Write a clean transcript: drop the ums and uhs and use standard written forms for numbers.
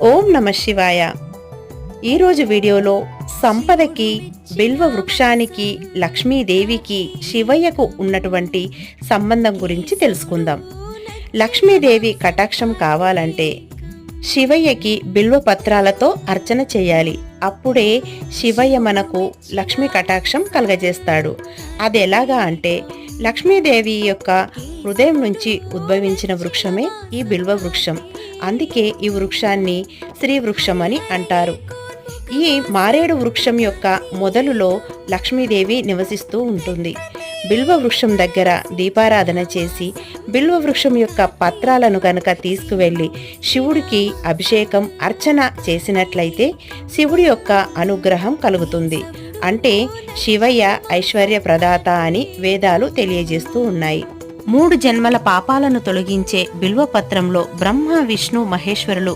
ఓం నమ శివాయ. ఈరోజు వీడియోలో సంపదకి, బిల్వ వృక్షానికి, లక్ష్మీదేవికి, శివయ్యకు ఉన్నటువంటి సంబంధం గురించి తెలుసుకుందాం. లక్ష్మీదేవి కటాక్షం కావాలంటే శివయ్యకి బిల్వ పత్రాలతో అర్చన చేయాలి. అప్పుడే శివయ్య మనకు లక్ష్మీ కటాక్షం కలగజేస్తాడు. అది ఎలాగా అంటే, లక్ష్మీదేవి యొక్క హృదయం నుంచి ఉద్భవించిన వృక్షమే ఈ బిల్వ వృక్షం. అందుకే ఈ వృక్షాన్ని శ్రీ వృక్షం అని అంటారు. ఈ మారేడు వృక్షం యొక్క మొదలులో లక్ష్మీదేవి నివసిస్తూ ఉంటుంది. బిల్వ వృక్షం దగ్గర దీపారాధన చేసి బిల్వ వృక్షం యొక్క పత్రాలను కనుక తీసుకువెళ్ళి శివుడికి అభిషేకం, అర్చన చేసినట్లయితే శివుడి యొక్క అనుగ్రహం కలుగుతుంది. అంటే శివయ్య ఐశ్వర్య ప్రదాత అని వేదాలు తెలియజేస్తూ ఉన్నాయి. 3 జన్మల పాపాలను తొలగించే బిల్వపత్రంలో బ్రహ్మ, విష్ణు, మహేశ్వరులు